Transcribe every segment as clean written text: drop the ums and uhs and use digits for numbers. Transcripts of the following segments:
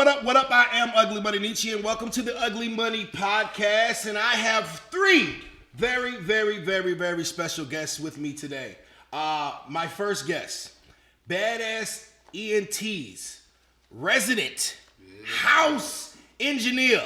What up? I am Ugly Money Nietzsche, and welcome to the Ugly Money Podcast. And I have three very special guests with me today. My first guest, badass ENT's resident house engineer.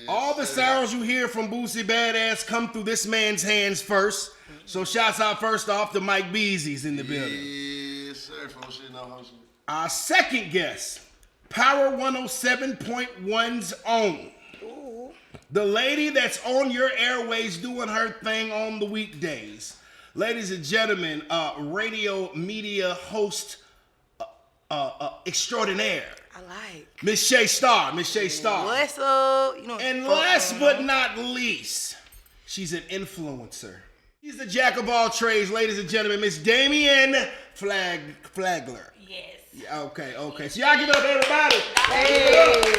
All the sounds you hear from Boosie Badass come through this man's hands first. So shouts out first off to Mike Beezy's in the building. Yes, sir. Folks, shit, no host. Our second guest, Power 107.1's own. Ooh. The lady that's on your airways doing her thing on the weekdays. Ladies and gentlemen, radio media host extraordinaire. I like. Miss Shay Star. What's up? You know, And last but not least, she's an influencer. She's the jack of all trades, ladies and gentlemen, Miss Damienne Flagler. Yes. Yeah, okay. So y'all give it up, everybody. Hey.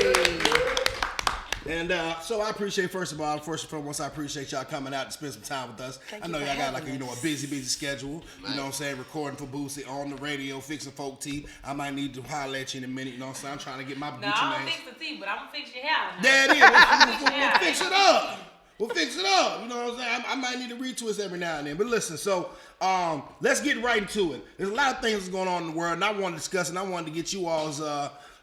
And so I appreciate, first and foremost, I appreciate y'all coming out to spend some time with us. I know y'all got like a busy schedule. You know what I'm saying? Recording for Boosie on the radio, fixing folk tea. I might need to holler at you in a minute. You know what I'm saying? I'm trying to get my No, I don't fix the tea, but I'm gonna fix your hair. There it is. We'll fix it up. We'll fix it up. You know what I'm saying? I might need to retwist every now and then. But listen, so let's get right into it. There's a lot of things going on in the world, and I want to discuss, and I wanted to get you all's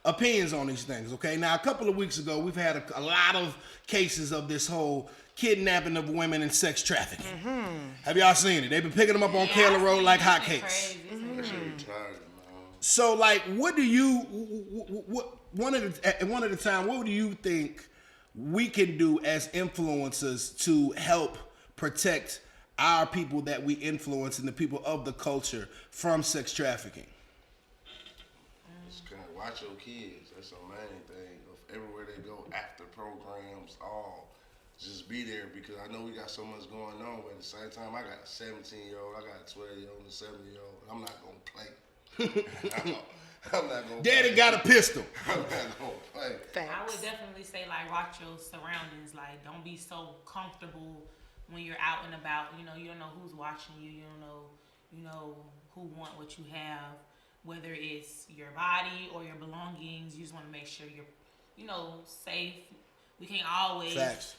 opinions on these things, okay? Now, a couple of weeks ago, we've had a lot of cases of this whole kidnapping of women and sex trafficking. Mm-hmm. Have y'all seen it? They've been picking them up on Kayla Road like hotcakes. So, like, what do you, one at a time, what do you think we can do as influencers to help protect our people that we influence and the people of the culture from sex trafficking? Just kind of watch your kids. That's the main thing. Everywhere they go, after programs, all. Just be there, because I know we got so much going on, but at the same time, I got a 17-year-old, I got a 12-year-old, and a 7-year-old. I'm not going to play. I'm not going to Daddy play. got a pistol. I'm not going to play. Facts. I would definitely say, like, watch your surroundings. Like, don't be so comfortable when you're out and about. You know, you don't know who's watching you. You don't know, who want what you have. Whether it's your body or your belongings, you just want to make sure you're, safe. We can't always, Facts.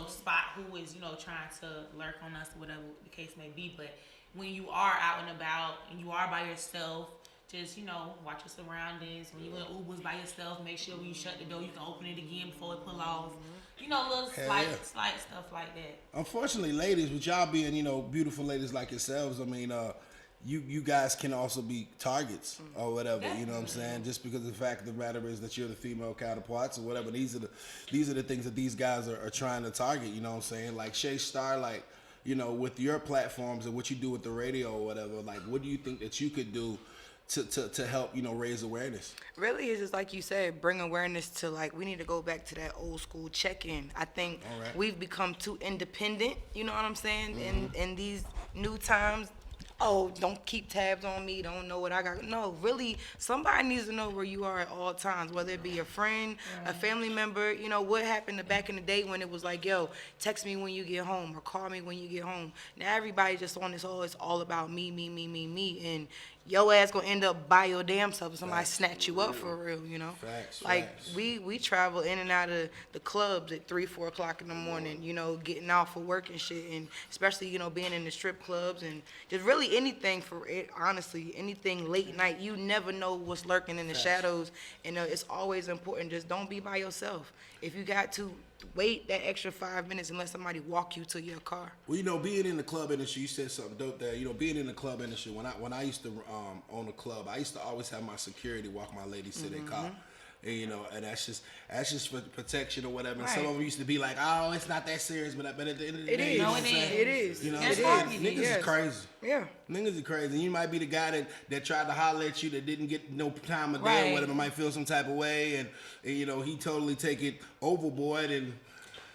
Spot who is, trying to lurk on us or whatever the case may be. But when you are out and about and you are by yourself, just, watch your surroundings. When you're in Ubers by yourself, make sure when you shut the door, you can open it again before it pull off. Little slight stuff like that. Unfortunately, ladies, with y'all being, beautiful ladies like yourselves, I mean, you guys can also be targets or whatever, you know what I'm saying? Just because the fact of the matter is that you're the female counterparts or whatever. These are the things that these guys are trying to target, you know what I'm saying? Like Shay Star, like, with your platforms and what you do with the radio or whatever, like, what do you think that you could do to help, raise awareness? Really, it's just like you said, bring awareness to, like, we need to go back to that old school check-in. I think we've become too independent, you know what I'm saying? In these new times. Oh, don't keep tabs on me, don't know what I got. No, really, somebody needs to know where you are at all times, whether it be a friend, a family member. What happened back in the day when it was like, yo, text me when you get home or call me when you get home. Now everybody just on this, it's all about me. And your ass gonna end up by your damn self if somebody snatch you up for real, Facts. We travel in and out of the clubs at 3-4 o'clock in the morning, getting out for work and shit, and especially, being in the strip clubs and just really anything for it, honestly, anything late night. You never know what's lurking in the shadows, and it's always important, just don't be by yourself. If you got to, wait that extra 5 minutes and let somebody walk you to your car. Well, being in the club industry, you said something dope there. Being in the club industry, when I used to own a club, I used to always have my security walk my ladies to their car. And, and that's just for protection or whatever. And some of them used to be like, oh, it's not that serious, but at the end of the day, it is. Niggas is crazy. Yeah. Niggas is crazy. And you might be the guy that tried to holler at you that didn't get no time of day or whatever, might feel some type of way, and he totally take it overboard.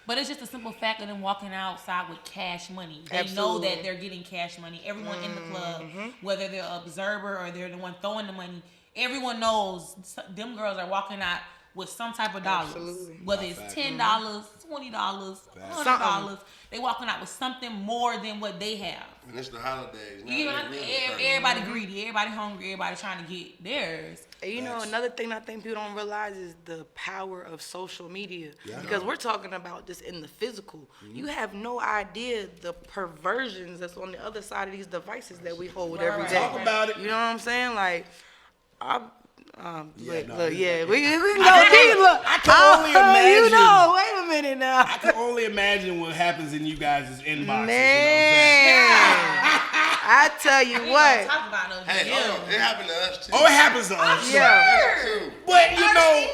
But it's just a simple fact of them walking outside with cash money. They know that they're getting cash money. Everyone in the club, whether they're an observer or they're the one throwing the money, everyone knows them girls are walking out with some type of dollars. Absolutely. Whether it's $10, $20, $20, $100. They walking out with something more than what they have. And it's the holidays. You know, everybody greedy, everybody hungry, everybody trying to get theirs. And you know, another thing I think people don't realize is the power of social media. Yeah. Because we're talking about this in the physical. Mm-hmm. You have no idea the perversions that's on the other side of these devices that we hold every day. Talk about it. You know what I'm saying? Like, we can go deep. I can only imagine. You know, wait a minute now. I can only imagine what happens in you guys' inboxes. Man. You know what I'm saying? I tell you what. Talk about no it happened to us too. Oh, it happens to us. Yeah. But you know,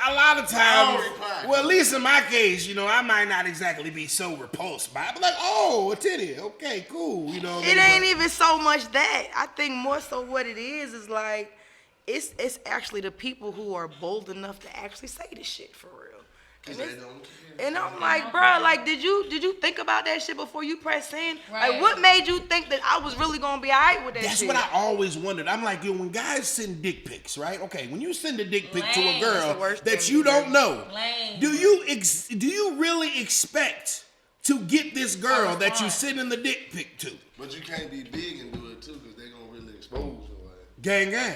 a lot of times, well, at least in my case, you know, I might not exactly be so repulsed by it, but like, oh, a titty, okay, cool, you know. It ain't even so much that. I think more so what it is like, it's actually the people who are bold enough to actually say this shit for real. And I'm like, bro, like, did you think about that shit before you press send? Right. Like, what made you think that I was really gonna be alright with that That's shit? what I always wondered. I'm like, yo, when guys send dick pics, right? Okay, when you send a dick pic to a girl that you don't know, do you really expect to get this girl that you sending the dick pic to? But you can't be big and do it too, because they gonna really expose you. Gang, gang.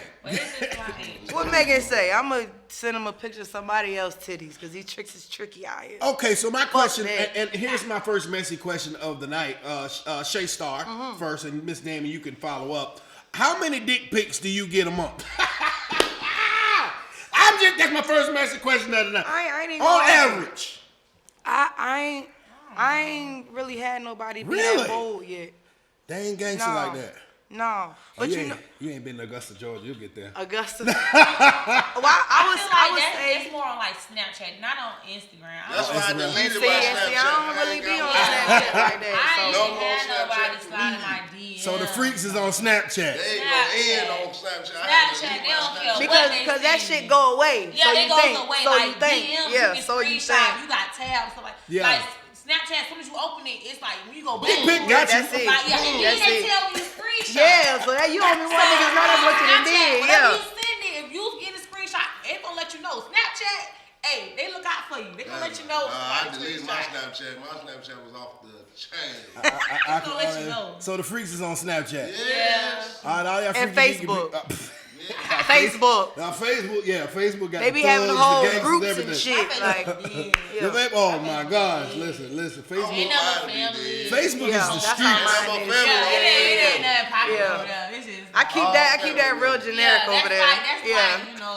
What Megan say? I'm going to send him a picture of somebody else's titties because he tricks his tricky eye. Okay, so my question, and here's my first messy question of the night. Shay Star first, and Miss Damienne, you can follow up. How many dick pics do you get a month? That's my first messy question of the night. I ain't on average. I ain't really had nobody be that bold yet. They ain't gangster like that. No, but you ain't been to Augusta, Georgia. You'll get there. Augusta. I would say that's more on like Snapchat, not on Instagram. That's why I deleted my Snapchat. I don't really be on Snapchat like that. I ain't had nobody sliding my DM. So the freaks is on Snapchat. They ain't on Snapchat. Snapchat, they don't care because that shit go away. Yeah, it goes away. So like you think. DMs, Yeah, you can so you screenshot. think. You got tabs, so like Snapchat, as soon as you open it, it's like when you go boom. Dick pic got you. That's it. Like, That's they it. tell when you screenshot. Yeah, so that you only one niggas know that's what you done did. Whenever you send it, if you get a screenshot, it's gonna let you know. Snapchat, hey, they look out for you. They gonna let you know. I deleted my Snapchat. My Snapchat was off the chain. I gonna let you know. So the freaks is on Snapchat. Yes. All right, and Facebook. Facebook. Now Facebook got they be having the whole the groups and shit. Like, oh my gosh, listen, Facebook. Facebook is the streets. It ain't nothing popular over there. This is. I keep that real generic over there. That's like, you know,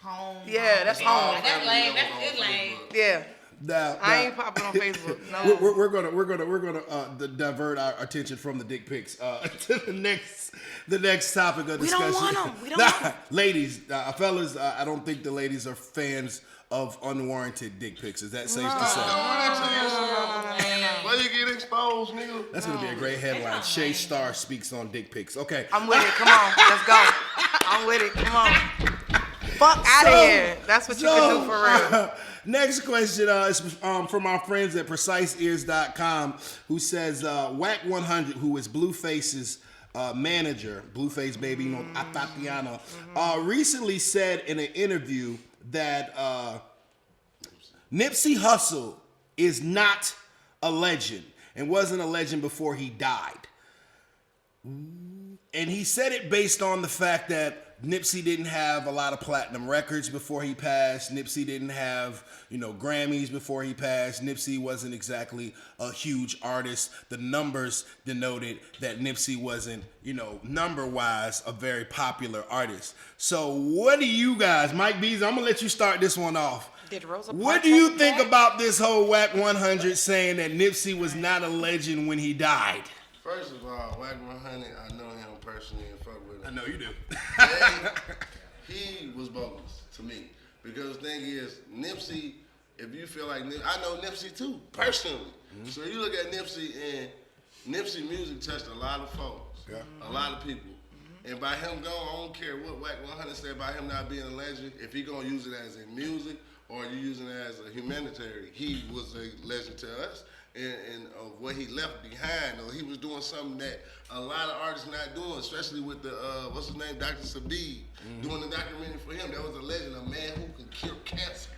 home. Yeah, that's home. That's lame. That's lame. Yeah. Now, I ain't popping on Facebook. No. We're gonna divert our attention from the dick pics to the next topic of discussion. We don't want them. We don't want them. Ladies, fellas, I don't think the ladies are fans of unwarranted dick pics. Is that safe to say? Why you get exposed, nigga? That's gonna be a great headline. Shay Star speaks on dick pics. Okay. I'm with it. Come on, let's go. I'm with it. Come on. Fuck out of here. That's what you can do for real. Next question is from our friends at PreciseEars.com, who says Wack 100, who is Blueface's manager, Blueface baby, you know, Atatiana, recently said in an interview that Nipsey Hussle is not a legend and wasn't a legend before he died. And he said it based on the fact that Nipsey didn't have a lot of platinum records before he passed. Nipsey didn't have, Grammys before he passed. Nipsey wasn't exactly a huge artist. The numbers denoted that Nipsey wasn't, number-wise, a very popular artist. So what do you guys, Mike Beezy, I'm going to let you start this one off. What do you think about this whole Wack 100 saying that Nipsey was not a legend when he died? First of all, Wack 100, I know him personally and fuck with him. I know you do. He was bogus to me. Because the thing is, Nipsey, if you feel like I know Nipsey too, personally. Mm-hmm. So you look at Nipsey, and Nipsey music touched a lot of folks, a lot of people. Mm-hmm. And by him going, I don't care what Wack 100 said about him not being a legend. If he gonna use it as in music or you using it as a humanitarian, he was a legend to us. And of what he left behind, or he was doing something that a lot of artists not doing, especially with the what's his name, Dr. Sabib, doing the documentary for him. That was a legend, a man who could cure cancer.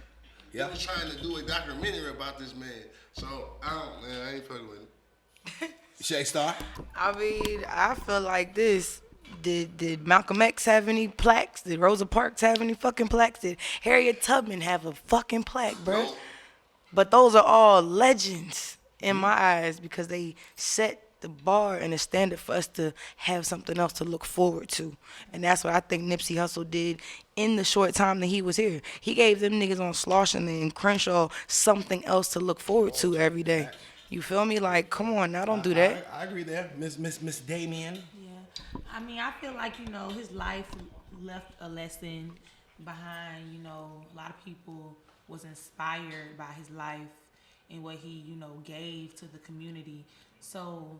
He was trying to do a documentary about this man. So I ain't fucking with it. Shay Star. I mean, I feel like this. Did Malcolm X have any plaques? Did Rosa Parks have any fucking plaques? Did Harriet Tubman have a fucking plaque, bro? No. But those are all legends in my eyes because they set the bar and the standard for us to have something else to look forward to. And that's what I think Nipsey Hussle did in the short time that he was here. He gave them niggas on Slauson and Crenshaw something else to look forward to every day. You feel me? Like, come on, now don't do that. I agree there. Miss Damienne. Yeah. I mean, I feel like, his life left a lesson behind, a lot of people was inspired by his life and what he, gave to the community. So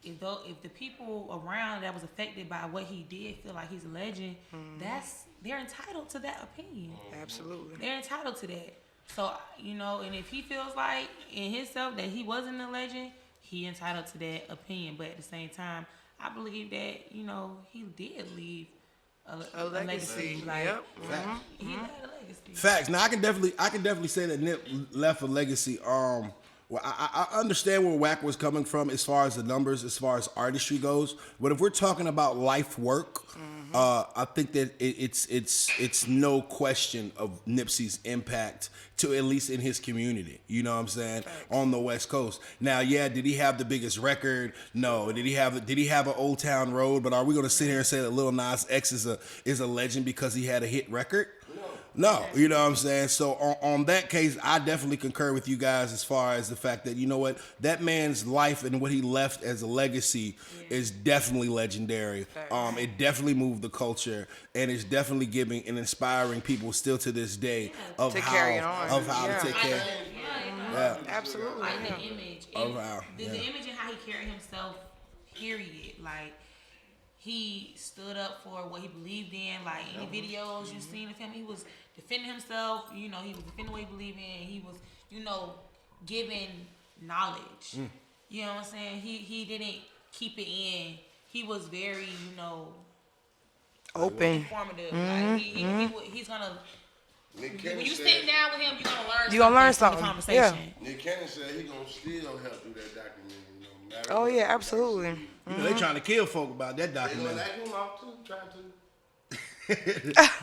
if the people around that was affected by what he did feel like he's a legend, they're entitled to that opinion. Absolutely. They're entitled to that. So, and if he feels like in himself that he wasn't a legend, he entitled to that opinion. But at the same time, I believe that, he did leave a legacy. Like, he had a legacy. Facts. Now I can definitely say that Nip left a legacy. Well, I understand where Wack was coming from as far as the numbers, as far as artistry goes. But if we're talking about life work, I think that it's no question of Nipsey's impact to at least in his community. You know what I'm saying? On the West Coast. Now, yeah, did he have the biggest record? No. Did he have an Old Town Road? But are we going to sit here and say that Lil Nas X is a legend because he had a hit record? No, you know what I'm saying? So on that case, I definitely concur with you guys as far as the fact that, you know what, that man's life and what he left as a legacy is definitely legendary. It definitely moved the culture, and it's definitely giving and inspiring people still to this day of To how carry it on. to take care. Yeah. Absolutely. Like Yeah. the image. The image and how he carried himself, period. Like, he stood up for what he believed in. Like, any videos you've seen of him, he was defending himself. He was defending what he believed in. He was, giving knowledge. You know what I'm saying? He didn't keep it in. He was very, Open. informative. Like, he's gonna. When you sit down with him, you're gonna learn something from the Yeah. conversation. Nick Cannon said he gonna still help do that documentary. No matter Oh what. yeah, absolutely. You know, they trying to kill folk about that They gonna documentary. let him out too, trying to.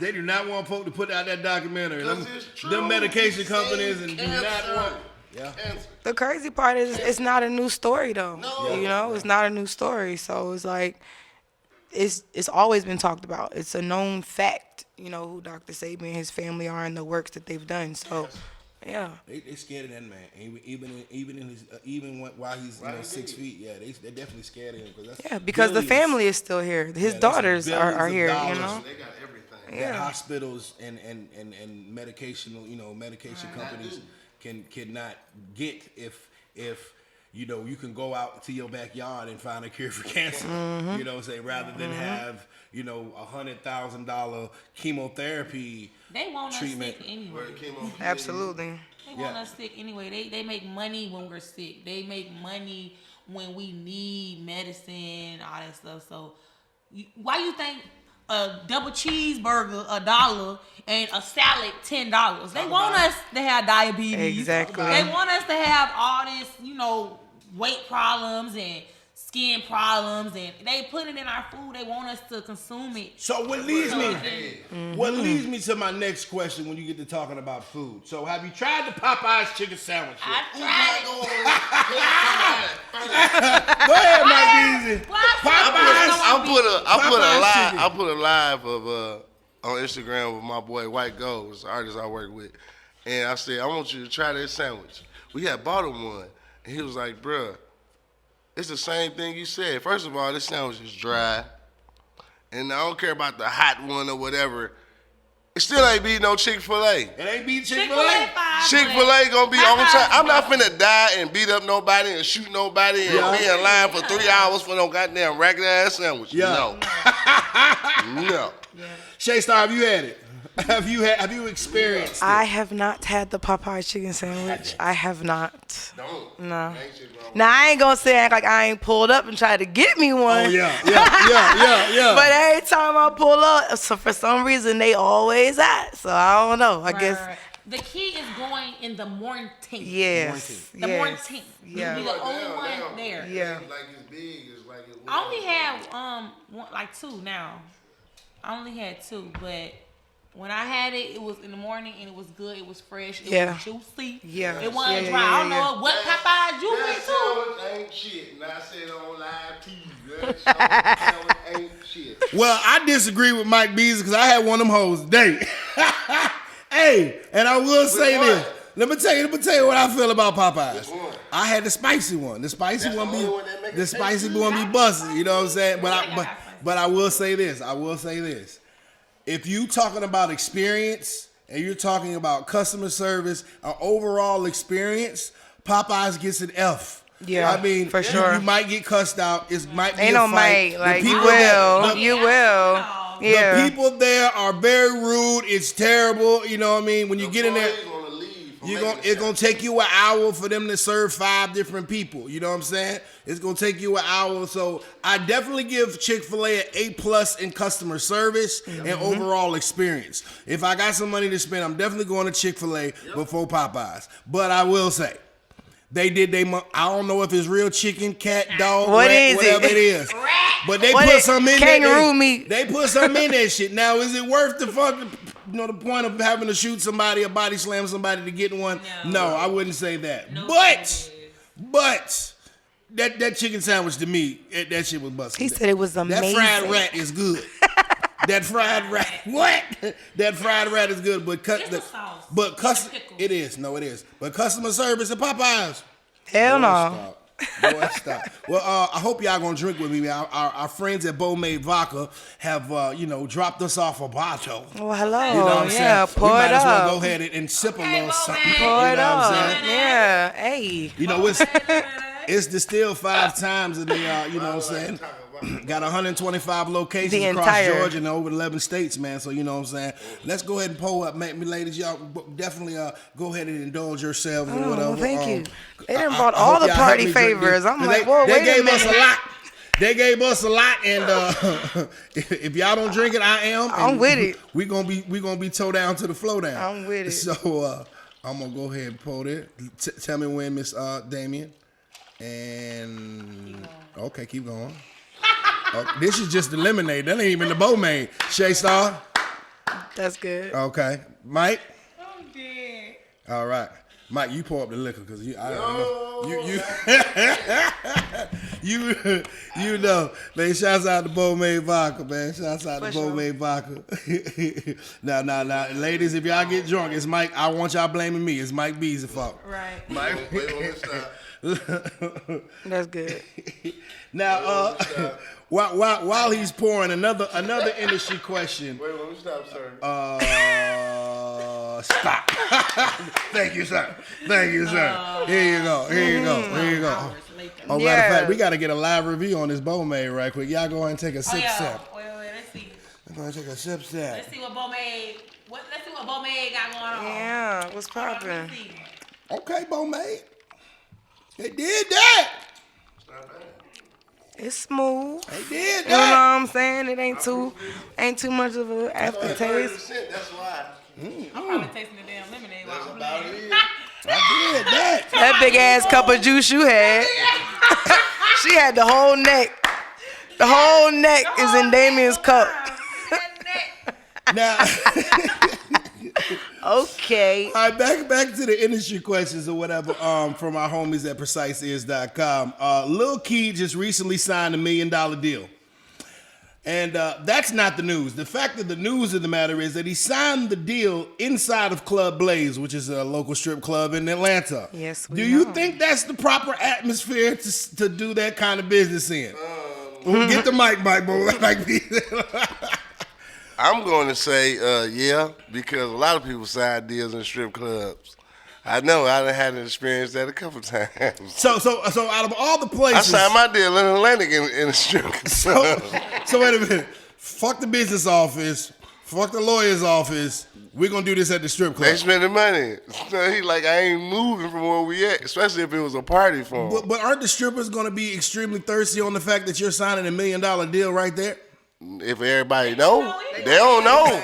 They do not want folk to put out that documentary. Because it's true. Them medication He's companies saying and do not cancer. want. Yeah. Cancer. The crazy part is it's not a new story though. No. It's not a new story. So it's like it's always been talked about. It's a known fact, who Dr. Sabi and his family are and the works that they've done. So yeah. They scared of that man. Even while he's 6 feet. Yeah, they definitely scared of him Because the family is still here. His daughters are here, They got everything. That hospitals and medication companies cannot get if you can go out to your backyard and find a cure for cancer. You know what I'm saying? Rather than have $100,000 chemotherapy They want treatment. us sick anyway. Absolutely. They want us sick anyway. They make money when we're sick. They make money when we need medicine, all that stuff. So why you think a double cheeseburger $1 and a salad $10? They want us to have diabetes. Exactly. They want us to have all this, weight problems and skin problems, and they put it in our food. They want us to consume it. So what leads me to my next question when you get to talking about food. So have you tried the Popeyes chicken sandwich yet? I tried it. Go ahead, Mike Beezy. I put a live of on Instagram with my boy White Gold, the artist I work with, and I said I want you to try this sandwich. We had bought him one, and he was like, "Bruh, it's the same thing you said. First of all, this sandwich is dry, and I don't care about the hot one or whatever. It still ain't beat no Chick-fil-A. It ain't beat Chick-fil-A. Chick-fil-A gonna be on time. I'm not finna die and beat up nobody and shoot nobody and be in line for 3 hours for no goddamn regular ass sandwich. Yeah. No. Shay Star, have you had it? Have you experienced it? I have not had the Popeye chicken sandwich. I have not. Don't. No. Ain't shit wrong with Now I ain't gonna say act like I ain't pulled up and tried to get me one. Oh yeah. But every time I pull up, so for some reason they always at. So I don't know. I guess The key is going in the morning. Yes. The morning. Yeah. You'll be the only one there. Yeah. Like it's big. It's like it's. I only have like 2 now. I only had 2, but when I had it, it was in the morning and it was good. It was fresh. It was juicy. Yeah. It wasn't dry. I don't know what Popeyes you went to. That sandwich ain't shit. And I said on live TV. That sandwich ain't shit. Well, I disagree with Mike Beezy because I had one of them hoes today. Hey, and I will say this. Let me tell you what I feel about Popeyes. I had the spicy one. The spicy one be busted. You know what I'm saying? But I will say this. If you talking about experience and you're talking about customer service or overall experience, Popeyes gets an F. Yeah, I mean, for sure. You might get cussed out. It might be Ain't a no fight. might. Like, you will. Yeah. The people there are very rude. It's terrible. You know what I mean? When you get in there, it's gonna take you an hour for them to serve 5 different people. You know what I'm saying? It's gonna take you an hour. So I definitely give Chick-fil-A an A+ in customer service and overall experience. If I got some money to spend, I'm definitely going to Chick-fil-A before Popeyes. But I will say, they did I don't know if it's real chicken, cat, dog, rat, whatever it is. But they put something in there. Kangaroo meat. They put something in that shit. Now, is it worth the point of having to shoot somebody or body slam somebody to get one? No, I wouldn't say that. No, But that chicken sandwich to me, that shit was busted. He said it was amazing. That fried rat is good. That fried rat, what? That fried rat is good, but it is. No, it is. But customer service at Popeyes. Hell no. Boy, stop. Well, I hope y'all gonna drink with me, man. Our friends at Made Vodka have, dropped us off a bottle. Well, hello. You know what I'm saying? Pour we might it as well up. go ahead and sip a little something. Pour You know it what I'm up. saying? Yeah. Hey. You know, it's distilled 5 times, and they, you know what I'm saying? Got 125 locations across Georgia and over 11 states, man. So, you know what I'm saying? Let's go ahead and pull up, me ladies. Y'all definitely go ahead and indulge yourselves or whatever. Well, thank you. They done brought all the party favors. I'm like, whoa, wait a minute. They gave us a lot. They gave us a lot, and if y'all don't drink it, I am. I'm with it. We gonna be toe down to the flow down. I'm with it. So I'm gonna go ahead and pull it. Tell me when, Miss Damienne. And okay, keep going. This is just the lemonade. That ain't even the Bomade. Shay Star. That's good. Okay, Mike. I'm dead. All right, Mike. You pour up the liquor because you know. Man, shouts out to Bomade Vodka, man. Shouts out to Bomade Vodka. Now, ladies, if y'all get drunk, it's Mike. I want y'all blaming me. It's Mike Beezy's fault. Right. Mike. That's good. Now, while he's pouring another industry question. Wait, let me stop, sir. Stop. Thank you, sir. Here you go. Oh, matter of fact, we got to get a live review on this Bomade right quick. Y'all go ahead and take a sip. Wait, let's see. I'm going to take a sip. Let's see what Bomade got going on. Yeah, what's poppin'? Okay, Bomade. They did that. It's smooth. They did that. You know what I'm saying? It ain't too much of an aftertaste. That's why. I'm probably tasting the damn lemonade while I'm About it. I did that. That big ass cup of juice you had. She had the whole neck. The whole neck is in Damien's cup. Now, okay. all right, back to the industry questions or whatever from our homies at PreciseEars.com. Lil Key just recently signed $1 million deal. And that's not the news. The fact of the news of the matter is that he signed the deal inside of Club Blaze, which is a local strip club in Atlanta. Yes, we Do you know. think that's the proper atmosphere to do that kind of business in? Get the mic, boy. I'm going to say, yeah, because a lot of people sign deals in strip clubs. I know, I done had an experience that a couple times. So out of all the places, I signed my deal in Atlantic in a strip club. So wait a minute. Fuck the business office. Fuck the lawyer's office. We're going to do this at the strip club. They spending money. So he like, I ain't moving from where we at, especially if it was a party for him. But aren't the strippers going to be extremely thirsty on the fact that you're signing $1 million deal right there? if everybody know, they don't know.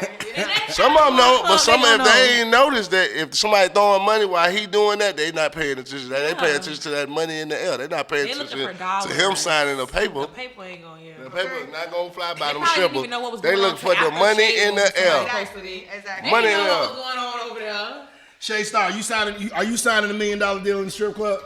Some of them know, but some if they ain't noticed that if somebody throwing money while he doing that, they not paying attention to that. They paying attention to that money in the air. They not paying attention to him signing a paper. The paper ain't gonna, The paper not gonna fly by them probably didn't strippers. even know what was They going look on for the after money Shay in was the air. Exactly. Money in They the know air. what was going on over there. Shay Star, are you signing $1 million deal in the strip club?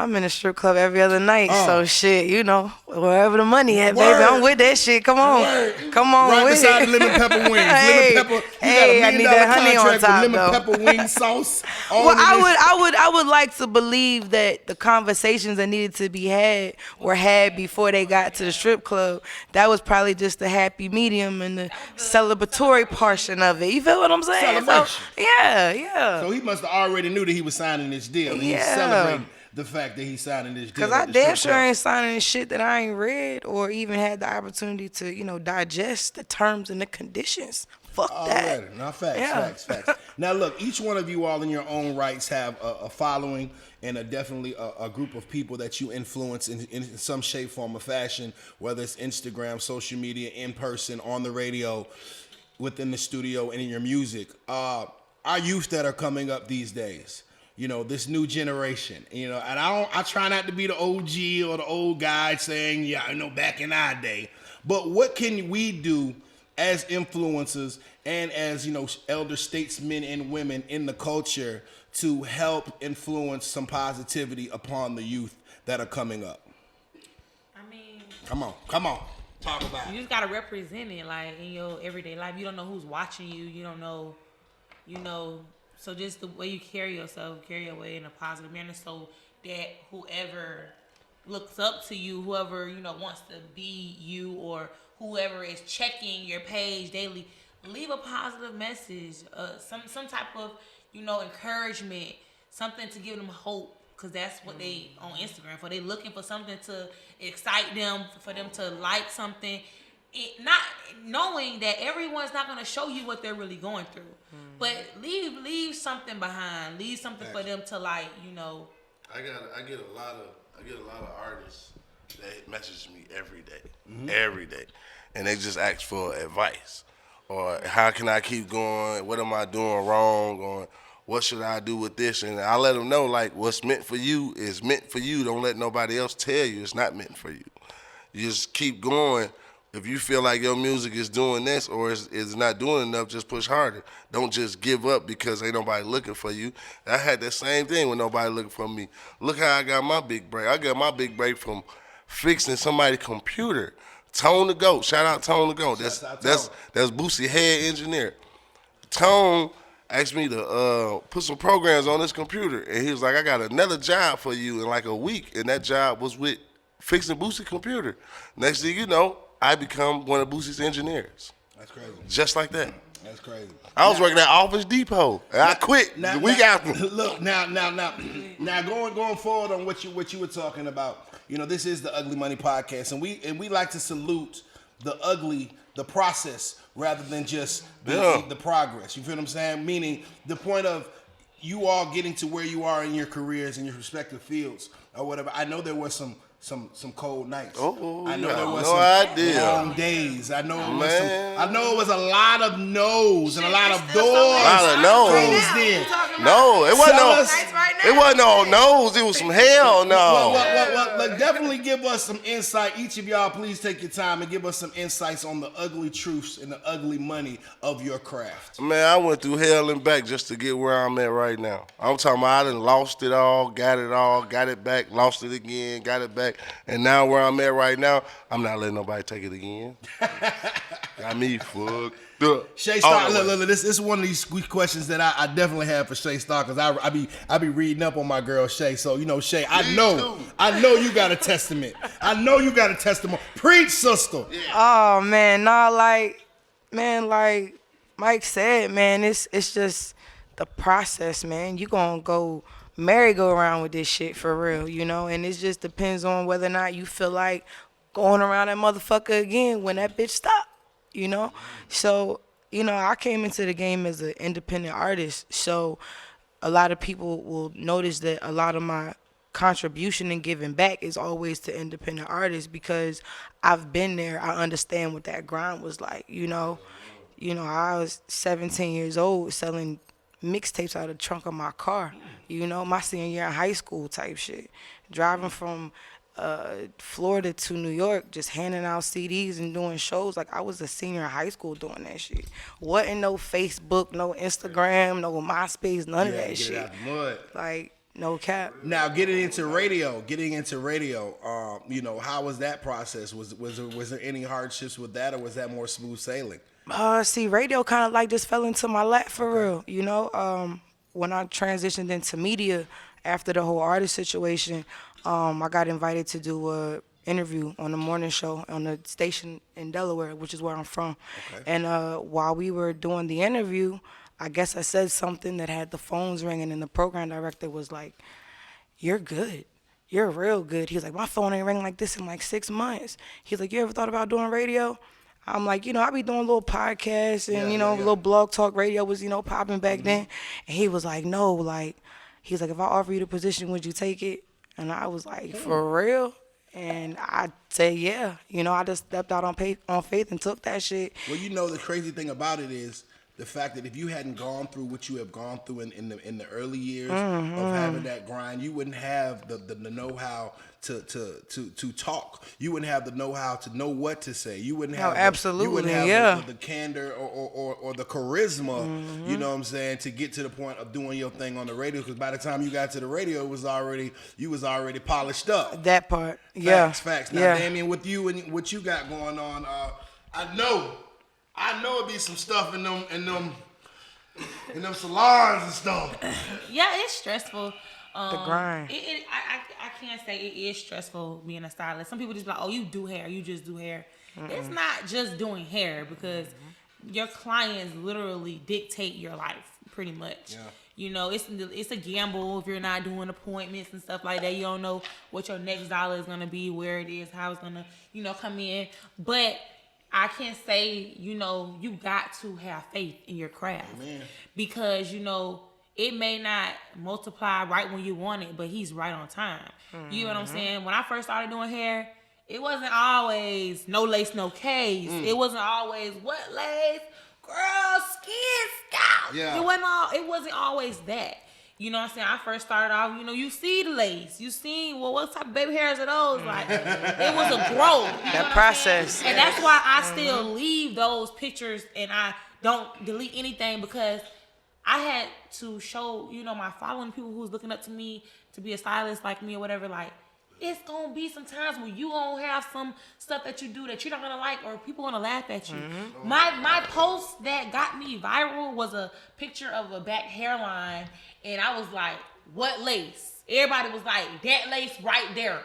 I'm in a strip club every other night, so shit, you know, wherever the money at, Word. baby, I'm with that shit. Come on, come on, Right with beside it. the lemon pepper wings. Hey, Lemon pepper. You hey, got I $1 need million that honey on contract top, with lemon though. pepper wing sauce. Well, I would like to believe that the conversations that needed to be had were had before they got to the strip club. That was probably just the happy medium and the celebratory portion of it. You feel what I'm saying? So, Celebration. yeah. So he must have already knew that he was signing this deal. And he's Yeah. celebrating the fact that he's signing this deal. Cause I at the damn strip sure club. ain't signing shit that I ain't read or even had the opportunity to, you know, digest the terms and the conditions. Fuck that. Already. Now, facts, Yeah. facts. Now, look, each one of you all in your own rights have a following and definitely a group of people that you influence in some shape, form, or fashion, whether it's Instagram, social media, in person, on the radio, within the studio, and in your music. Our youth that are coming up these days, you know, this new generation, you know, and I try not to be the OG or the old guy saying, yeah, I know back in our day, but what can we do as influencers and as, you know, elder statesmen and women in the culture to help influence some positivity upon the youth that are coming up? I mean, Come on, talk about you it. just gotta represent it, like in your everyday life. You don't know who's watching you. You don't know, you know. So just the way you carry yourself, carry your way in a positive manner, so that whoever looks up to you, whoever you know wants to be you, or whoever is checking your page daily, leave a positive message, some type of encouragement, something to give them hope. Cause that's what they on Instagram for. They looking for something to excite them, for them to like something. Not knowing that everyone's not gonna show you what they're really going through, but leave something behind. Leave something for them to like. I get a lot of artists that message me every day, and they just ask for advice, or how can I keep going? What am I doing wrong? Or what should I do with this? And I let them know, like, what's meant for you is meant for you. Don't let nobody else tell you it's not meant for you. You just keep going. If you feel like your music is doing this or is not doing enough, just push harder. Don't just give up because ain't nobody looking for you. I had that same thing when nobody looking for me. Look how I got my big break. I got my big break from fixing somebody's computer. Tone the GOAT. Shout out Tone the GOAT. That's Boosie head engineer. Tone asked me to put some programs on this computer, and he was like, I got another job for you in like a week, and that job was with fixing Boosie's computer. Next thing you know, I become one of Boosie's engineers. That's crazy. Just like that. That's crazy. I was working at Office Depot, and I quit the week after. Look, now, going forward on what you were talking about. This is the Ugly Money Podcast, and we like to salute the ugly, the process, rather than just the progress. You feel what I'm saying? Meaning the point of you all getting to where you are in your careers in your respective fields or whatever. I know there was some cold nights. I know there was some long days. I know it was a lot of no's and a lot of doors. A lot of no's. No, it wasn't all no's. It was some hell no. Well, definitely give us some insight. Each of y'all, please take your time and give us some insights on the ugly truths and the ugly money of your craft. Man, I went through hell and back just to get where I'm at right now. I'm talking about I done lost it all, got it back, lost it again, got it back. And now where I'm at right now, I'm not letting nobody take it again. Got me fucked up. Shay Star, look, this is one of these questions that I definitely have for Shay Star, because I be reading up on my girl Shay. So Shay, I know you got a testament. I know you got a testimony. Preach, sister. Yeah. Oh man, like Mike said, man, it's just the process, man. You gonna go merry-go-round with this shit for real, and it just depends on whether or not you feel like going around that motherfucker again when that bitch stop, So, I came into the game as an independent artist, so a lot of people will notice that a lot of my contribution and giving back is always to independent artists, because I've been there. I understand what that grind was like, you know. You know, I was 17 years old selling mixtapes out of the trunk of my car, you know, my senior year in high school type shit. Driving from Florida to New York, just handing out CDs and doing shows. Like, I was a senior in high school doing that shit. Wasn't no Facebook, no Instagram, no MySpace, none of that get shit. it out the mud. Like, no cap. Now, getting into radio, you know, how was that process? Was there any hardships with that, or was that more smooth sailing? See, radio kind of like just fell into my lap for real, you know. When I transitioned into media after the whole artist situation, I got invited to do a interview on the morning show on the station in Delaware, which is where I'm from. Okay. And while we were doing the interview, I guess I said something that had the phones ringing, and the program director was like, "You're good. You're real good." He was like, "My phone ain't ring like this in like 6 months." He's like, "You ever thought about doing radio?" I'm like, you know, I be doing little podcasts and, little blog talk radio was, popping back then. And he was like, no, like, he's like, if I offer you the position, would you take it? And I was like, for real? And I said, yeah. You know, I just stepped out on faith and took that shit. Well, you know, the crazy thing about it is the fact that if you hadn't gone through what you have gone through in the early years of having that grind, you wouldn't have the know-how to talk. You wouldn't have the know-how to know what to say. You wouldn't have the candor or the charisma, you know what I'm saying, to get to the point of doing your thing on the radio, because by the time you got to the radio, you was already polished up. That part. Facts. Now, Damienne, with you and what you got going on, I know it'd be some stuff in them salons and stuff. Yeah, it's stressful. The grind. I can't say it is stressful being a stylist. Some people just be like, oh, you do hair, you just do hair. It's not just doing hair, because your clients literally dictate your life pretty much. Yeah. You know, it's a gamble if you're not doing appointments and stuff like that. You don't know what your next dollar is gonna be, where it is, how it's gonna, come in. But I can say, you got to have faith in your craft. Amen. Because, it may not multiply right when you want it, but he's right on time. You know what I'm saying? When I first started doing hair, it wasn't always no lace, no case. It wasn't always what lace, girl, skin, scalp. Yeah. It wasn't always that. You know what I'm saying? I first started off, you see the lace. You see, what type of baby hairs are those? Like, it was a growth. That process. And that's why I still leave those pictures and I don't delete anything, because I had to show, my following, people who's looking up to me to be a stylist like me or whatever, like, it's going to be some times when you going to have some stuff that you do that you're not going to like, or people going to laugh at you. My post that got me viral was a picture of a back hairline, and I was like, what lace? Everybody was like, that lace right there.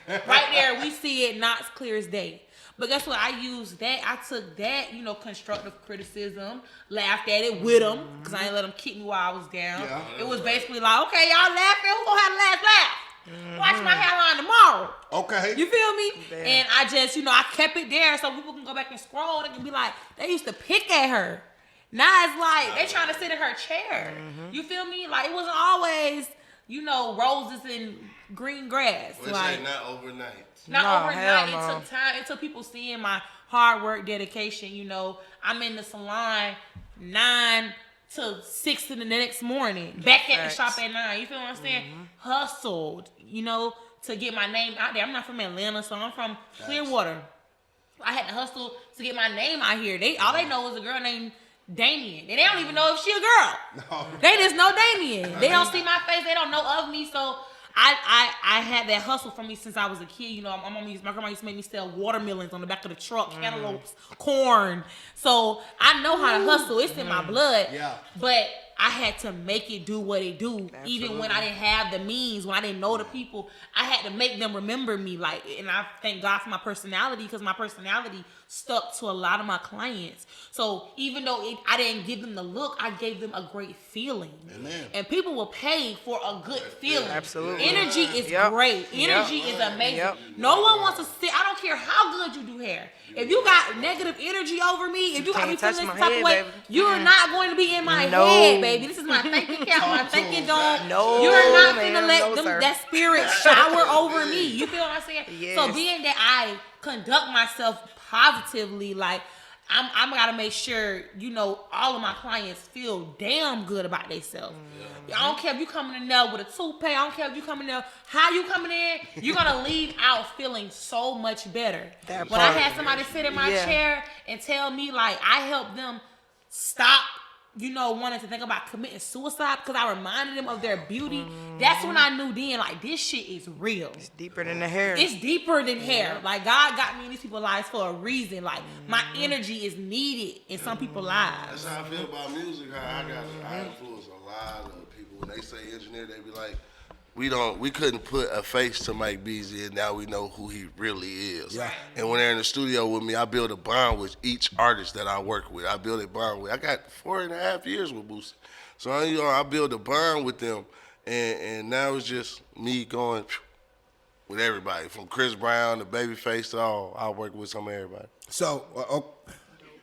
Right there, we see it, not as clear as day. But guess what? I used that. I took that, constructive criticism, laughed at it with them, because I didn't let them kick me while I was down. Yeah. It was basically like, okay, y'all laughing? Who gonna have the last laugh? Watch my hairline tomorrow. Okay. You feel me? Damn. And I just, I kept it there so people can go back and scroll. They can be like, they used to pick at her. Now it's like, they trying to sit in her chair. You feel me? Like, it wasn't always, roses and green grass. Well, like, not overnight. Not overnight. It took time. It took people seeing my hard work, dedication. I'm in the salon 9 to 6 in the next morning. Back at the shop at 9. You feel what I'm saying? Hustled, to get my name out there. I'm not from Atlanta, so I'm from Clearwater. I had to hustle to get my name out here. All they know is a girl named Damienne. And they don't even know if she a girl. No. They just know Damienne. They don't see my face. They don't know of me. So I had that hustle from me since I was a kid. My grandma used to make me sell watermelons on the back of the truck, cantaloupes, corn. So I know how to hustle. It's in my blood. Yeah. But I had to make it do what it do. Absolutely. Even when I didn't have the means, when I didn't know the people, I had to make them remember me. And I thank God for my personality, because my personality stuck to a lot of my clients. So even though I didn't give them the look, I gave them a great feeling. Amen. And people will pay for a good feeling. Absolutely. Energy is great. Energy is amazing. No one wants to sit. I don't care how good you do hair. If you got negative energy over me, if you got me Can't touch feeling this my type head, of way, baby. you're not going to be in my head, baby. This is my thinking cap, my thinking dome. No, You're not man, gonna let no, them, sir. that spirit shower over me. You feel what I'm saying? Yes. So being that I conduct myself positively, like I'm gotta make sure, you know, all of my clients feel damn good about themselves. I don't care if you coming in there with a toupee. I don't care if you coming in there, how you coming in, you're gonna leave out feeling so much better. When I had somebody sit in my chair and tell me, like, I helped them stop, you know, wanting to think about committing suicide because I reminded them of their beauty. That's when I knew then, like, this shit is real. It's deeper than the hair. It's deeper than hair. Like, God got me in these people's lives for a reason. Like, my energy is needed in some people's lives. That's how I feel about music. How I influence a lot of people. When they say engineer, they be like, we couldn't put a face to Mike Beezy, and now we know who he really is. Yeah. And when they're in the studio with me, I build a bond with each artist that I work with. I build a bond with. I got 4.5 years with Boosie, so I build a bond with them, and now it's just me going with everybody from Chris Brown to Babyface to all. I work with some of everybody. So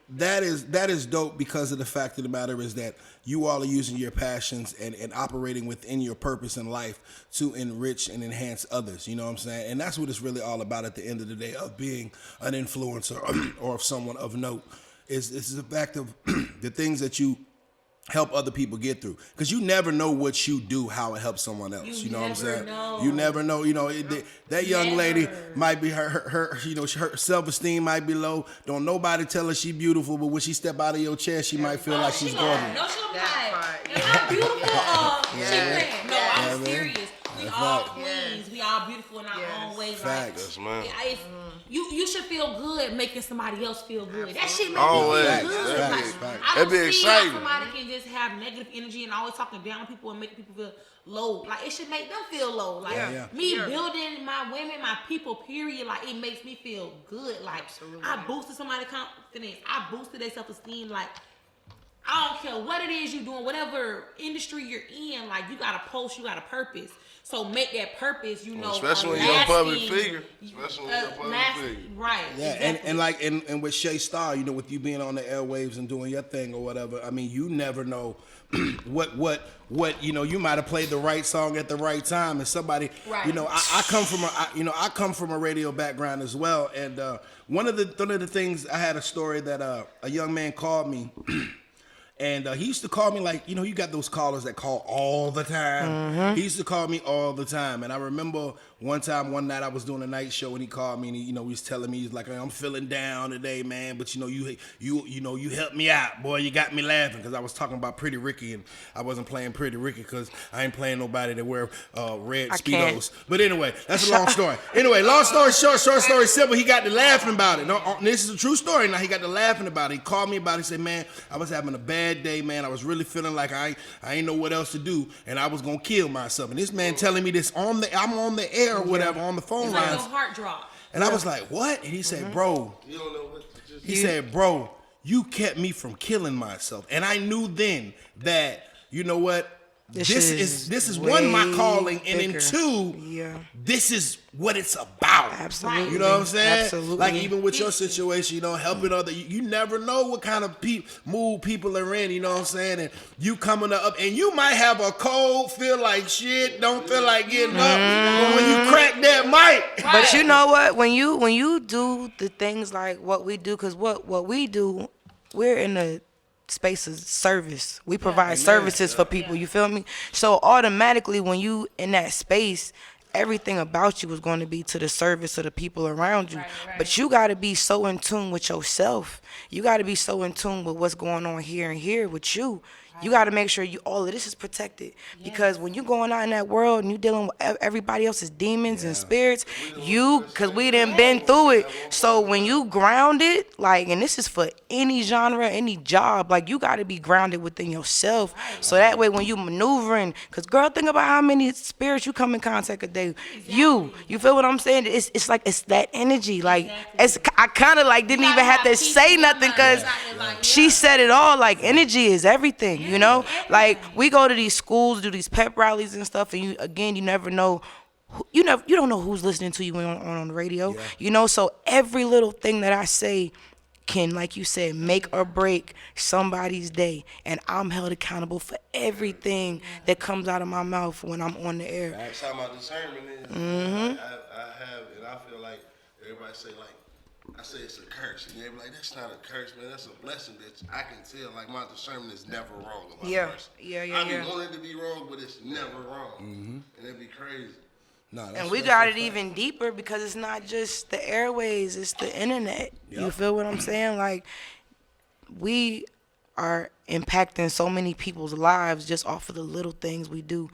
that is dope because of the fact of the matter is that you all are using your passions and operating within your purpose in life to enrich and enhance others. You know what I'm saying? And that's what it's really all about at the end of the day of being an influencer or of someone of note. Is the fact of the things that you help other people get through, because you never know what you do, how it helps someone else. You know what I'm saying? You never know. You know that young lady might be her you know, her self-esteem might be low. Don't nobody tell her she beautiful, but when she step out of your chair, she might feel like she's gorgeous. No, she'll be like, I'm beautiful. No, I'm serious. We all queens. We all beautiful in our own ways. Facts. Like, you should feel good making somebody else feel good. That shit make Always. me feel good. Facts. Like, Facts. I don't That'd be see how exciting. somebody can just have negative energy and always talking down on people and making people feel low. Like, it should make them feel low. Like, me building my women, my people, period, like, it makes me feel good. Like, I boosted somebody's confidence. I boosted their self-esteem. Like, I don't care what it is you're doing, whatever industry you're in, like, you got a post, you got a purpose. So make that purpose, you know, especially when you're a public figure. Especially when you're a public figure. Right. Yeah, Exactly. and with Shay Star, you know, with you being on the airwaves and doing your thing or whatever, I mean, you never know what you know, you might have played the right song at the right time, and somebody, you know, I come from a radio background as well, and one of the things, I had a story that a young man called me. And he used to call me like, you know, you got those callers that call all the time. He used to call me all the time. And I remember one night I was doing a night show and he called me and he, you know, he was telling me, he's like, I'm feeling down today, man. But you know, you helped me out, boy. You got me laughing, because I was talking about Pretty Ricky and I wasn't playing Pretty Ricky because I ain't playing nobody that wear red Speedos. But anyway, that's a long story. Anyway, long story short story simple. He got to laughing about it. No, this is a true story. Now he got to laughing about it. He called me about it. He said, man, I was having a bad day, man. I was really feeling like I ain't know what else to do, and I was gonna kill myself. And this man telling me this I'm on the air or whatever, on the phone It's lines. like your heart drop. And I was like, what? And he said, bro. You don't know what to just. He said, bro, you kept me from killing myself. And I knew then that, you know what? This is one, my calling, and then two, this is what it's about. Absolutely. You know what I'm saying? Absolutely. Like, even with your situation, you know, helping other, you never know what kind of mood people are in, you know what I'm saying? And you coming up, and you might have a cold, feel like shit, don't feel like getting up, but when you crack that mic. But you know what? When you do the things like what we do, because what we do, we're in the space of service. We provide services for people, you feel me? So automatically when you in that space, everything about you is going to be to the service of the people around you. But you got to be so in tune with yourself. You got to be so in tune with what's going on here and here with you. You got to make sure all of this is protected. Because when you going out in that world and you dealing with everybody else's demons and spirits, because we done been through it. So when you grounded, like, and this is for any genre, any job, like, you got to be grounded within yourself. So that way when you maneuvering, because girl, think about how many spirits you come in contact a day. You feel what I'm saying? It's like, it's that energy. Like, I kind of like didn't even have to say nothing because she said it all. Like, energy is everything, you know? Like, we go to these schools, do these pep rallies and stuff, and you never know. You don't know who's listening to you on the radio, you know? So every little thing that I say can, like you said, make or break somebody's day. And I'm held accountable for everything that comes out of my mouth when I'm on the air. That's how my discernment is. I have, and I feel like everybody say, like, I say it's a curse, and they be like, that's not a curse, man. That's a blessing that I can tell. Like, my discernment is never wrong about person. I be wanting to be wrong, but it's never wrong, and it'd be crazy. No, and we got it even deeper because it's not just the airways, it's the internet. You feel what I'm saying? Like, we are impacting so many people's lives just off of the little things we do.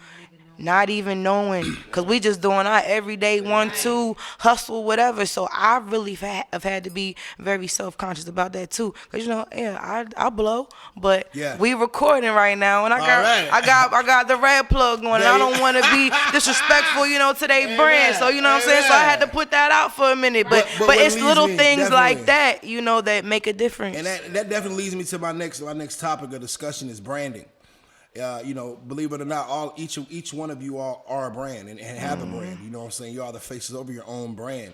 Not even knowing, because we just doing our everyday 1-2 hustle, whatever. So I really have had to be very self-conscious about that too. Because, you know, I blow, but we recording right now, and I got the red plug going. And I don't want to be disrespectful, you know, to their brand. So, you know what I'm saying? So I had to put that out for a minute. But it's little things like that, you know, that make a difference. And that definitely leads me to my next topic of discussion is branding. You know, believe it or not, each one of you are a brand and have a brand. You know what I'm saying? You are the faces over your own brand.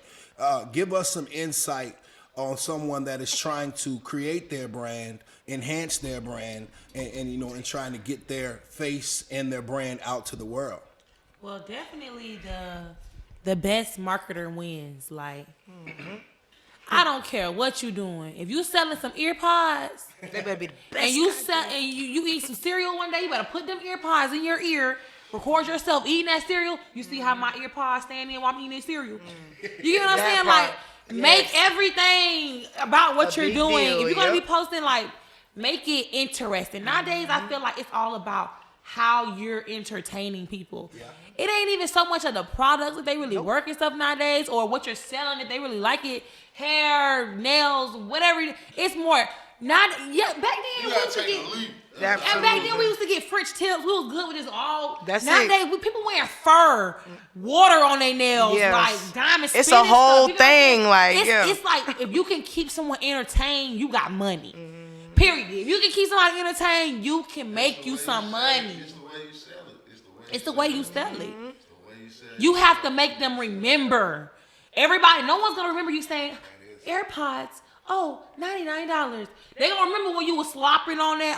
Give us some insight on someone that is trying to create their brand, enhance their brand, and you know, and trying to get their face and their brand out to the world. Well, definitely the best marketer wins. Like, I don't care what you doing. If you selling some ear pods, they better be the best. And you eat some cereal one day, you better put them ear pods in your ear. Record yourself eating that cereal. You see how my ear pods stand in while I'm eating that cereal. You get what I'm saying? Like, make everything about what you're doing. Deal, if you're gonna be posting, like, make it interesting. Nowadays, I feel like it's all about how you're entertaining people. It ain't even so much of the products that they really work and stuff nowadays, or what you're selling if they really like it. Hair, nails, whatever. It's more back then we used to get. And back then we used to get French tips. We was good with this all. Nowadays people wearing fur, water on their nails, like diamond. It's a whole thing. It's like if you can keep someone entertained, you got money. Period. If you can keep somebody entertained, you can make you some money. It's the way you sell it. You have to make them remember. Everybody, no one's gonna remember you saying AirPods. Oh, $99. They gonna remember when you was slopping on that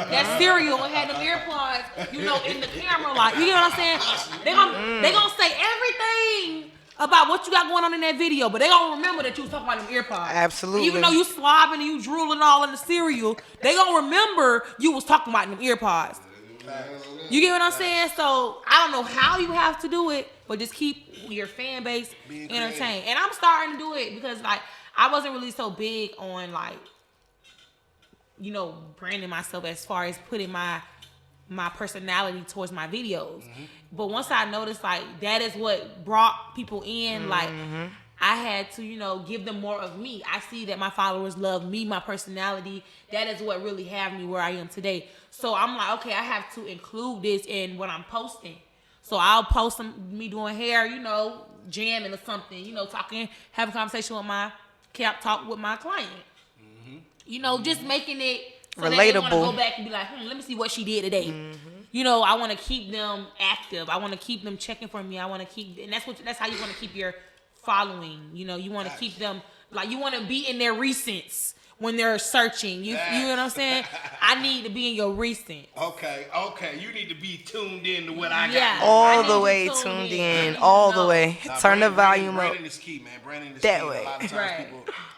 that cereal and had them AirPods, you know, in the camera. Like, you know what I'm saying? They gonna say everything about what you got going on in that video, but they gonna remember that you was talking about them AirPods. Absolutely. Even though you slobbing and you drooling all in the cereal, they gonna remember you was talking about them AirPods. You get what I'm saying? So I don't know how you have to do it, but just keep your fan base entertained. And I'm starting to do it because, like, I wasn't really so big on, like, you know, branding myself as far as putting my personality towards my videos. But once I noticed, like, that is what brought people in, like, I had to, you know, give them more of me. I see that my followers love me, my personality. That is what really have me where I am today. So I'm like, okay, I have to include this in what I'm posting. So I'll post me doing hair, you know, jamming or something, you know, talking, have a conversation with my client. You know, just making it so relatable. That they want to go back and be like, let me see what she did today. You know, I want to keep them active. I want to keep them checking for me. I want to keep, and that's how you want to keep your following. You know, you want to keep them, like, you want to be in their recents when they're searching. You know what I'm saying? I need to be in your recent. Okay. You need to be tuned in to what I got. All the way tuned in. All the way. Turn the volume up. Branding is key, man. Branding is that key. Way.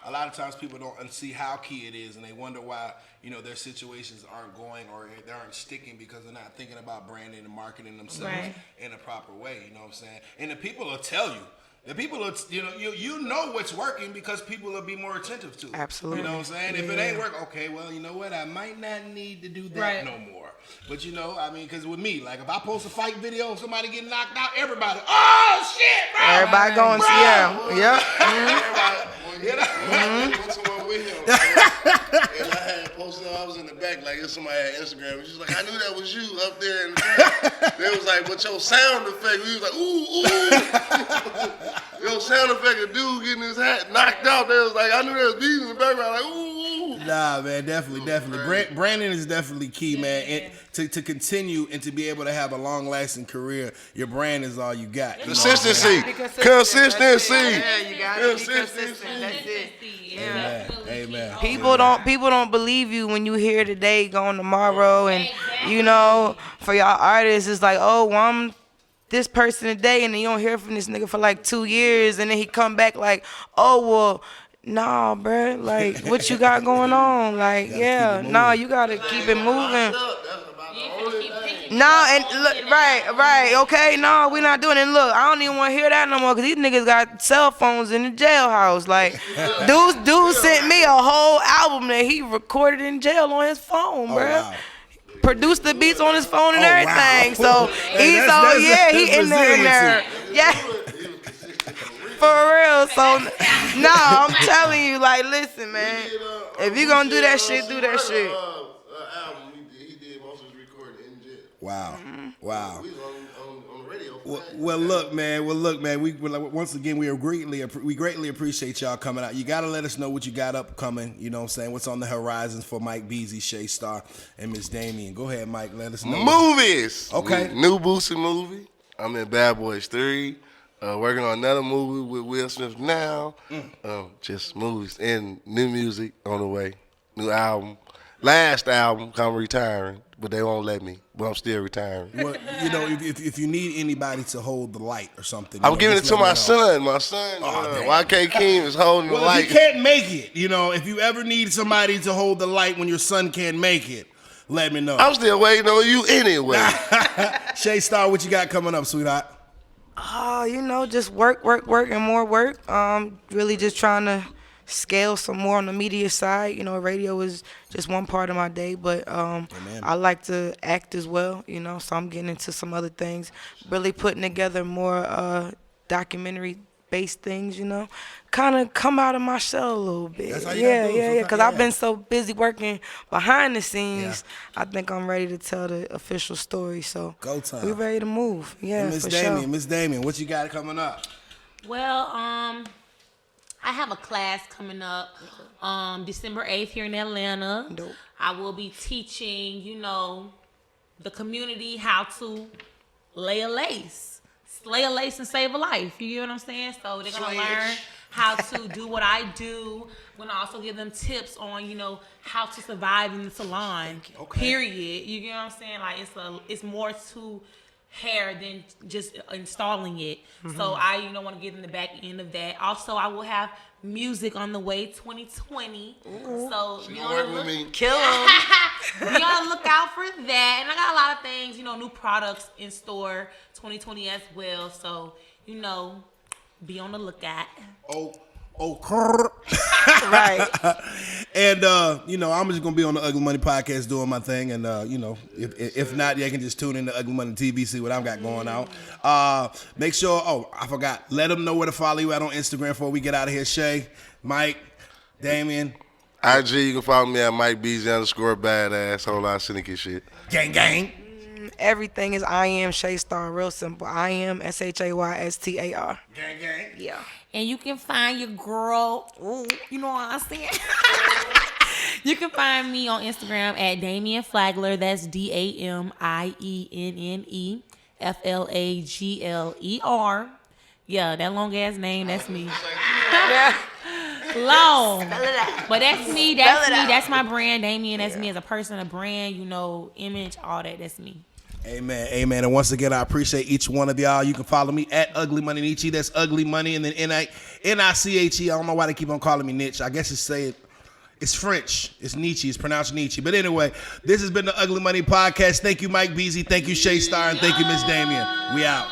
A lot of times people don't see how key it is, and they wonder why, you know, their situations aren't going or they aren't sticking because they're not thinking about branding and marketing themselves in a proper way. You know what I'm saying? And the people will tell you. The people are, you know what's working because people will be more attentive to it. Absolutely. You know what I'm saying? If it ain't working, okay, well, you know what? I might not need to do that no more. But you know, I mean, because with me, like if I post a fight video of somebody getting knocked out, everybody, oh shit, bro. Everybody going to yeah. Everybody went to one with him. And I had posted, I was in the back, like if somebody had Instagram. It was just like, I knew that was you up there in the back. They was like, but your sound effect, we was like, ooh. Your sound effect, a dude getting his hat knocked out. They was like, I knew there was bees in the background, like, ooh. Nah, man, definitely. Branding is definitely key, man. And to continue and to be able to have a long-lasting career, your brand is all you got. Consistency. Consistency. Yeah, you got to be consistent. That's it. Yeah. Amen. People don't believe you when you here today, going tomorrow, and you know, for y'all artists, it's like, oh, well, I'm this person today, and then you don't hear from this nigga for like 2 years, and then he come back like, oh, well, nah, bruh, like, what you got going on? Like, yeah, nah, you gotta keep it moving. Nah, and look, right, okay, no, we not doing it. Look, I don't even want to hear that no more, because these niggas got cell phones in the jailhouse. Like, dude sent me a whole album that he recorded in jail on his phone, bruh. Wow. Produced the beats on his phone and everything. Wow. So he in there. Yeah. For real. So nah, I'm telling you, like, listen, man. If you gonna do that shit, do that shit. Album he did most of his recording in jail. Wow. We was on the radio. Well, look, man. We once again we greatly appreciate y'all coming out. You gotta let us know what you got upcoming. You know what I'm saying? What's on the horizons for Mike Beezy, Shay Star, and Miss Damienne. Go ahead, Mike. Let us know. Movies. Okay. New Boosie movie. I'm in Bad Boys 3. Working on another movie with Will Smith now. Just movies and new music on the way. New album. Last album, I'm retiring, but they won't let me. But I'm still retiring. Well, you know, if you need anybody to hold the light or something, I'm giving it to my son. My son, YK Keem, is holding the light. If he can't make it, you know, if you ever need somebody to hold the light when your son can't make it, let me know. I'm still waiting on you anyway. Shay Star, what you got coming up, sweetheart? Oh, you know, just work, and more work. Really just trying to scale some more on the media side. You know, radio is just one part of my day, but I like to act as well, you know, so I'm getting into some other things. Really putting together more documentary-based things, you know. Kind of come out of my shell a little bit. That's how you gotta do it. Because I've been so busy working behind the scenes. Yeah. I think I'm ready to tell the official story, so go time. We ready to move. Yeah, Miss Damienne, what you got coming up? Well, I have a class coming up December 8th here in Atlanta. Dope. I will be teaching, you know, the community how to lay a lace. Slay a lace and save a life. You get what I'm saying? So they're going to learn how to do what I do. I'm going to also give them tips on, you know, how to survive in the salon. Okay. Period. You get what I'm saying? Like, it's more to hair than just installing it. Mm-hmm. So I, want to give them the back end of that. Also, I will have music on the way 2020. Ooh. So you work with me. Kill them. Be on the lookout for that. And I got a lot of things, new products in store 2020 as well. So, be on the lookout. Right. And I'm just gonna be on the Ugly Money podcast doing my thing, and if not, you can just tune in to Ugly Money TV, see what I've got going out. Make sure. Oh, I forgot. Let them know where to follow you at on Instagram before we get out of here. Shay, Mike, Damienne. IG, you can follow me at Mike Beezy _badass. Whole lot of syndicate shit. Gang, gang. Everything is I am Shay Star, real simple. I am SHAYSTAR. Gang, gang. Yeah. And you can find your girl, you know what I'm saying? You can find me on Instagram at Damienne Flagler. That's DAMIENNE FLAGLER. Yeah, that long ass name, that's me. Long. But that's me. That's my brand, Damienne. That's me as a person, a brand, image, all that. That's me. Amen. And once again, I appreciate each one of y'all. You can follow me at Ugly Money Nietzsche. That's Ugly Money, and then NICHE. I don't know why they keep on calling me Nietzsche. I guess it's French. It's Nietzsche. It's pronounced Nietzsche. But anyway, this has been the Ugly Money Podcast. Thank you, Mike Beezy. Thank you, Shay Star. And thank you, Miss Damienne. We out.